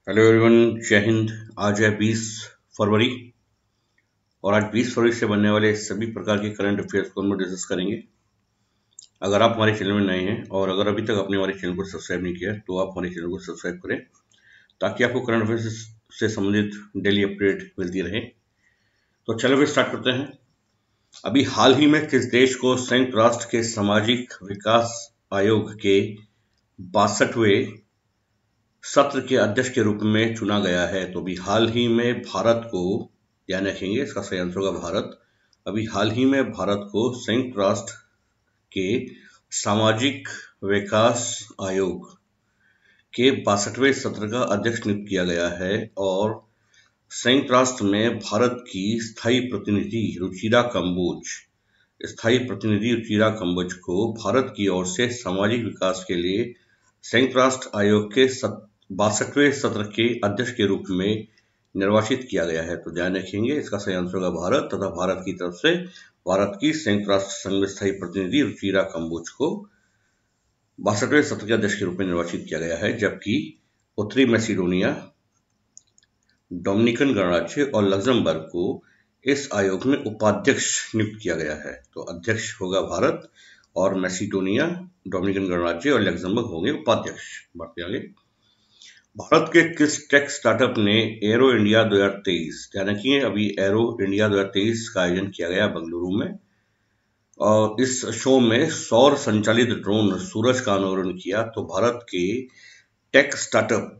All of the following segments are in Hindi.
हेलो एवरीवन, जय हिंद। आज है 20 फरवरी और आज 20 फरवरी से बनने वाले सभी प्रकार के करंट अफेयर्स को हम डिस्कस करेंगे। अगर आप हमारे चैनल में नए हैं और अगर अभी तक आपने हमारे चैनल को सब्सक्राइब नहीं किया है तो आप हमारे चैनल को सब्सक्राइब करें ताकि आपको करंट अफेयर्स से संबंधित डेली अपडेट मिलती रहे। तो चलो फिर स्टार्ट करते हैं। अभी हाल ही में किस देश को संयुक्त राष्ट्र के सामाजिक विकास आयोग के 62वें सत्र के अध्यक्ष के रूप में चुना गया है? तो अभी हाल ही में भारत को, ध्यान रखेंगे इसका सही आंसर होगा भारत। अभी हाल ही में भारत को संयुक्त राष्ट्र के सामाजिक विकास आयोग के 62वें सत्र का अध्यक्ष नियुक्त किया गया है और संयुक्त राष्ट्र में भारत की स्थायी प्रतिनिधि रुचिरा कंबोज को भारत की ओर से सामाजिक विकास के लिए संयुक्त राष्ट्र आयोग के 62वें सत्र के अध्यक्ष के रूप में निर्वाचित किया गया है। तो ध्यान रखेंगे इसका सही आंसर होगा भारत तथा भारत की तरफ से भारत की संयुक्त राष्ट्र संघ में स्थायी प्रतिनिधि रुचिरा कंबोज को 62वें सत्र के अध्यक्ष के रूप में निर्वाचित किया गया है, जबकि उत्तरी मैसिडोनिया, डोमिनिकन गणराज्य और लग्जमबर्ग को इस आयोग में उपाध्यक्ष नियुक्त किया गया है। तो अध्यक्ष होगा भारत और मैसिडोनिया, डोमिनिकन गणराज्य और लग्जमबर्ग होंगे उपाध्यक्ष। बढ़ते आगे। भारत के किस टेक स्टार्टअप ने एरो इंडिया 2023, ध्यान रखिए अभी एरो इंडिया 2023 का आयोजन किया गया बेंगलुरु में और इस शो में सौर संचालित ड्रोन सूरज का अनावरण किया। तो भारत के टेक स्टार्टअप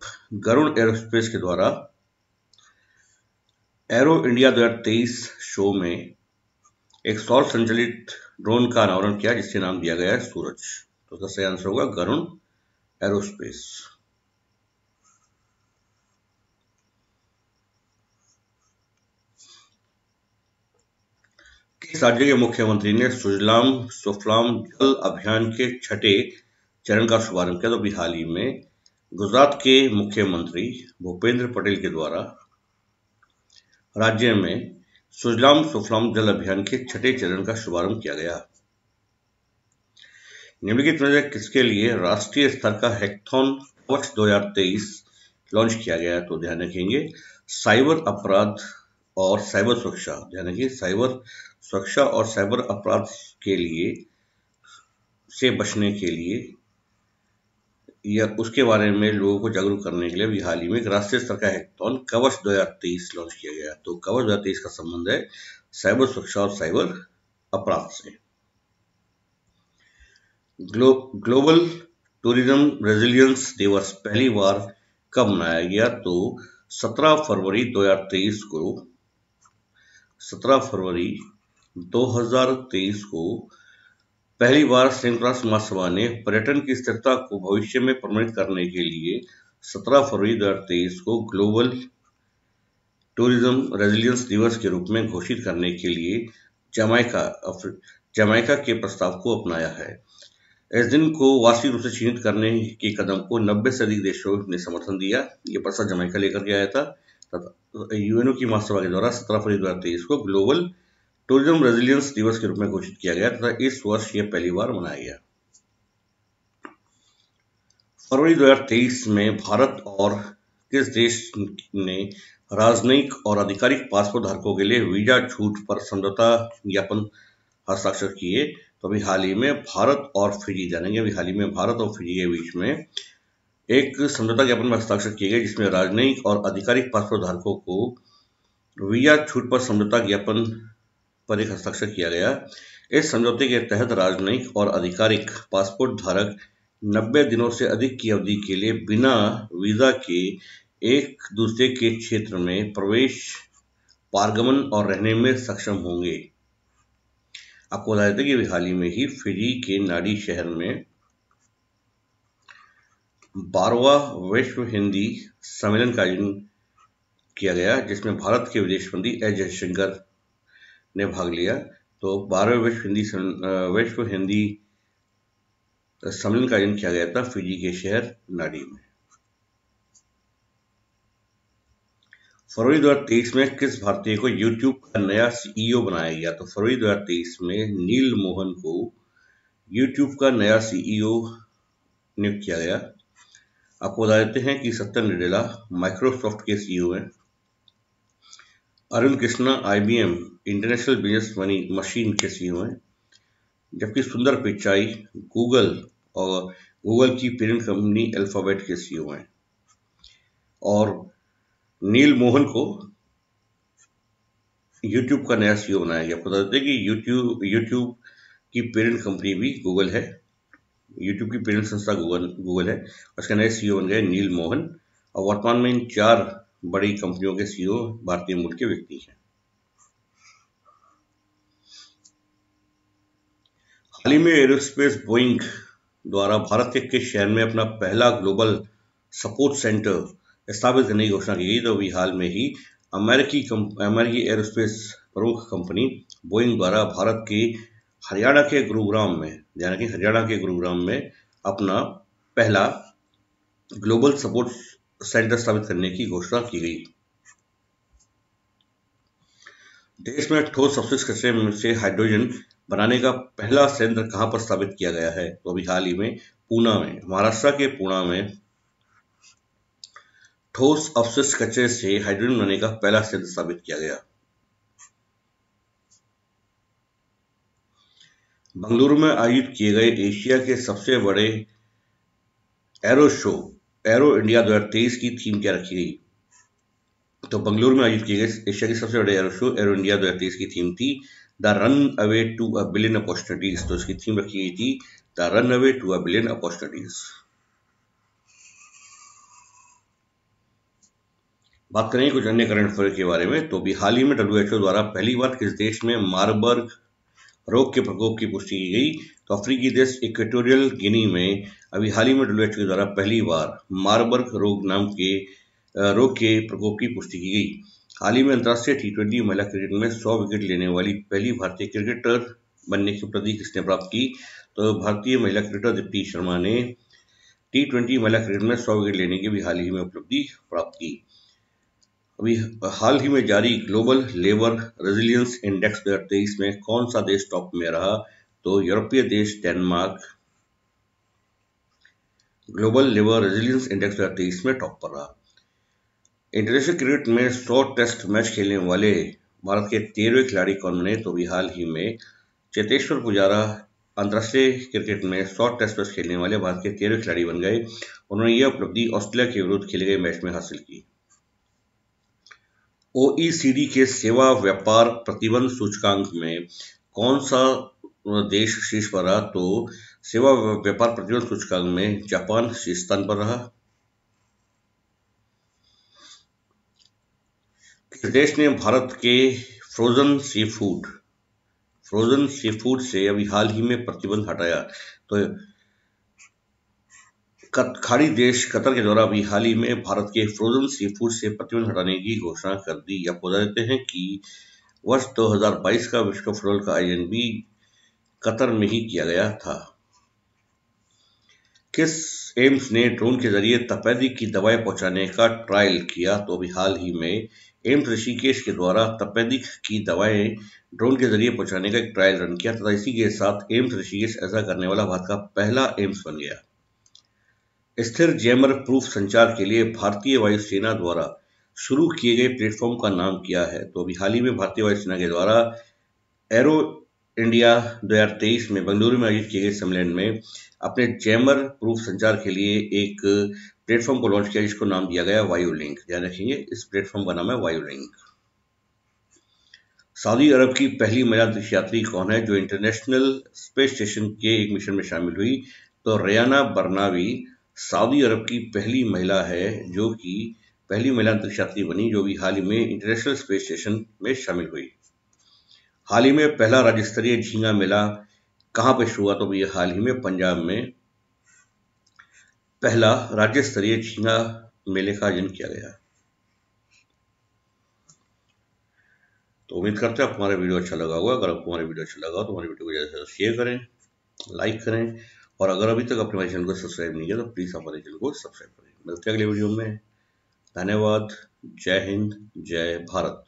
गरुड़ एरोस्पेस के द्वारा एरो इंडिया 2023 शो में एक सौर संचालित ड्रोन का अनावरण किया जिससे नाम दिया गया है सूरज। तो इसका सही आंसर होगा गरुड़ एरोस्पेस। किस राज्य के मुख्यमंत्री ने सुजलाम सुफलाम जल अभियान के 6ठे चरण का शुभारंभ किया? तो अभी हाल ही में गुजरात के मुख्यमंत्री भूपेंद्र पटेल के द्वारा राज्य में सुजलाम सुफलाम जल अभियान के 6ठे चरण का शुभारंभ किया गया। निम्नलिखित में से किसके लिए राष्ट्रीय स्तर का हैकाथॉन कवच 2023 लॉन्च किया गया? तो ध्यान रखेंगे साइबर अपराध और साइबर सुरक्षा, ध्यान रखिए साइबर सुरक्षा और साइबर अपराध के लिए से बचने के लिए या उसके बारे में लोगों को जागरूक करने के लिए भी हाल ही में एक राष्ट्रीय स्तर का हैकाथॉन कवच 2023 लॉन्च किया गया। तो कवच 2023 का संबंध है साइबर सुरक्षा और साइबर अपराध से। ग्लोबल टूरिज्म रेजिलियंस दिवस पहली बार कब मनाया गया? तो 17 फरवरी 2023 को पहली बार संयुक्त राष्ट्र महासभा ने पर्यटन की स्थिरता को भविष्य में प्रमाणित करने के लिए 17 फरवरी 2023 को ग्लोबल टूरिज्म रेजिलियंस दिवस के रूप में घोषित करने के लिए जमैका के प्रस्ताव को अपनाया है। इस दिन को वार्षिक रूप से चिन्हित करने के कदम को 90 से अधिक देशों ने समर्थन दिया। ये प्रस्ताव जमैका लेकर के आया था तथा यूएनओ की महासभा के द्वारा 17 फरवरी 2023 को ग्लोबल टूरिज्म रेजिलियंस दिवस के रूप में घोषित किया गया तथा इस वर्ष यह पहली बार मनाया गया। फरवरी 2023 में भारत और किस देश ने राजनयिक और आधिकारिक पासपोर्ट धारकों के लिए वीजा छूट पर समझौता ज्ञापन हस्ताक्षर किए? तो अभी हाल ही में भारत और फिजी, जानेंगे अभी हाल ही में भारत और फिजी के बीच में एक समझौता ज्ञापन में हस्ताक्षर किए गए जिसमें राजनयिक और आधिकारिक पासपोर्ट धारकों को वीजा छूट पर समझौता ज्ञापन पर एक हस्ताक्षर किया गया। इस समझौते के तहत राजनयिक और आधिकारिक पासपोर्ट धारक 90 दिनों से अधिक की अवधि के लिए बिना वीजा के एक दूसरे के क्षेत्र में प्रवेश, पारगमन और रहने में सक्षम होंगे। आपको बता देते कि हाल ही में ही फिजी के नाडी शहर में 12वां विश्व हिंदी सम्मेलन का आयोजन किया गया जिसमें भारत के विदेश मंत्री एस जयशंकर ने भाग लिया। तो 12वें विश्व हिंदी सम्मेलन का आयोजन किया गया था फिजी के शहर नाडी में। फरवरी 2023 में किस भारतीय को यूट्यूब का नया सीईओ बनाया गया? तो फरवरी 2023 में नील मोहन को यूट्यूब का नया सीईओ नियुक्त किया गया। आपको बता देते हैं कि सत्या नडेला माइक्रोसॉफ्ट के सीईओ हैं। Arun Krishna IBM international business money machine के सीईओ हैं। जबकि सुंदर पिचाई गूगल और गूगल की पेरेंट कंपनी अल्फाबेट के सीईओ हैं। और नील मोहन को यूट्यूब का नया सीईओ बनाया गया। आपको बता देते हैं कि यूट्यूब की पेरेंट कंपनी भी गूगल है। यूट्यूब की पेरेंट संस्था गूगल है। उसके नए सीईओ बन गए नील मोहन। और वर्तमान में इन 4 बड़ी कंपनियों के सीईओ भारतीय मूल के व्यक्ति हैं। हाल ही में एरोस्पेस बोइंग द्वारा भारत के शहर में अपना पहला ग्लोबल सपोर्ट सेंटर स्थापित करने की घोषणा की गई। तो अभी हाल में ही अमेरिकी एरोस्पेस प्रमुख कंपनी बोइंग द्वारा भारत के हरियाणा के गुरुग्राम में, यानी कि हरियाणा के गुरुग्राम में अपना पहला ग्लोबल सपोर्ट सेंटर स्थापित करने की घोषणा की गई। देश में ठोस अपशिष्ट कचरे से हाइड्रोजन बनाने का पहला संयंत्र कहां पर स्थापित किया गया है? तो अभी हाल ही में पूना में, महाराष्ट्र के पूना में ठोस अपशिष्ट कचरे से हाइड्रोजन बनाने का पहला संयंत्र स्थापित किया गया। बंगलुरु में आयोजित किए गए एशिया के सबसे बड़े एरो शो एरो इंडिया 2023 की थीम क्या रखी गई? तो बंगलुरु में आयोजित किए गए एशिया के सबसे बड़े एरो शो एरो इंडिया 2023 की थीम थी the runway to a billion opportunities. तो इसकी थीम रखी गई थी the runway to a billion opportunities. बात करेंगे कुछ अन्य करंट अफेयर के बारे में। तो अभी हाल ही में WHO द्वारा पहली बार किस देश में मार्बर्ग रोग के प्रकोप की पुष्टि की गई? तो अफ्रीकी देश इक्वेटोरियल गिनी में अभी हाल ही में WHO के द्वारा पहली बार मार्बर्ग रोग नाम के रोग के प्रकोप की पुष्टि की गई। हाल ही में अंतर्राष्ट्रीय T20 महिला क्रिकेट में 100 विकेट लेने वाली पहली भारतीय क्रिकेटर बनने की उपलब्धि किसने प्राप्त की? तो भारतीय महिला क्रिकेटर दीप्ति शर्मा ने T20 महिला क्रिकेट में 100 विकेट लेने की भी हाल ही में उपलब्धि प्राप्त की। अभी हाल ही में जारी ग्लोबल लेबर रेजिलियंस इंडेक्स 2023 में कौन सा देश टॉप में रहा? तो यूरोपीय देश Denmark global labour resilience index 2023 में टॉप पर रहा। इंटरनेशनल क्रिकेट में 100 टेस्ट मैच खेलने वाले भारत के 13वें खिलाड़ी कौन बने? तो अभी हाल ही में चेतेश्वर पुजारा अंतर्राष्ट्रीय क्रिकेट में 100 टेस्ट मैच खेलने वाले भारत के 13वें खिलाड़ी बन गए। उन्होंने यह उपलब्धि ऑस्ट्रेलिया के विरुद्ध खेले गए मैच में हासिल की। ओईसीडी के सेवा व्यापार प्रतिबंध सूचकांक में कौन सा देश शीर्ष पर रहा? तो सेवा व्यापार प्रतिबंध सूचकांक में जापान शीर्ष स्थान पर रहा। किस देश ने भारत के फ्रोजन सी फूड से अभी हाल ही में प्रतिबंध हटाया? तो खाड़ी देश कतर के द्वारा अभी हाल ही में भारत के फ्रोजन सी फूड से प्रतिबंध हटाने की घोषणा कर दी। आपको बता देते हैं कि वर्ष 2022 का विश्व कप फुटबॉल का आयोजन भी कतर में ही किया गया था। किस एम्स ने ड्रोन के जरिए तपेदिक की दवाएं पहुंचाने का ट्रायल किया? तो अभी हाल ही में एम्स ऋषिकेश के द्वारा तपेदिक की दवाएं ड्रोन के जरिए पहुंचाने का एक ट्रायल रन किया तथा इसी के साथ एम्स ऋषिकेश ऐसा करने वाला भारत का पहला एम्स बन गया। स्थिर जैमर प्रूफ संचार के लिए भारतीय वायुसेना द्वारा शुरू किए गए प्लेटफॉर्म का नाम क्या है? तो अभी हाल ही में भारतीय वायुसेना के द्वारा एरो इंडिया 2023 में बेंगलुरु में आयोजित किए गए सम्मेलन में अपने जैमर प्रूफ संचार के लिए एक प्लेटफॉर्म को लॉन्च किया जिसको नाम दिया गया वायु लिंक। ध्यान रखेंगे इस प्लेटफॉर्म का नाम है वायु लिंक। सऊदी अरब की पहली महिला अंतरिक्ष यात्री कौन है जो इंटरनेशनल स्पेस स्टेशन के एक मिशन में शामिल हुई? तो रेयाना बरनावी सऊदी अरब की पहली महिला है जो कि पहली महिला अंतरिक्ष यात्री बनी जो भी हाल ही में इंटरनेशनल स्पेस स्टेशन में शामिल हुई। हाल ही में पहला राज्य स्तरीय झींगा मेला कहां पे शुरू हुआ? तो ये हाल ही में पंजाब में पहला राज्य स्तरीय झींगा मेले का आयोजन किया गया। तो उम्मीद करते हैं आपको हमारा वीडियो अच्छा लगा होगा। अगर आपको हमारा वीडियो अच्छा लगा तो हमारे वीडियो को ज़्यादा से ज़्यादा शेयर करें, लाइक करें और अगर अभी तक आपने हमारे चैनल को सब्सक्राइब नहीं किया तो प्लीज़ हमारे चैनल को सब्सक्राइब करें। मिलते हैं अगले वीडियो में। धन्यवाद। जय हिंद, जय भारत।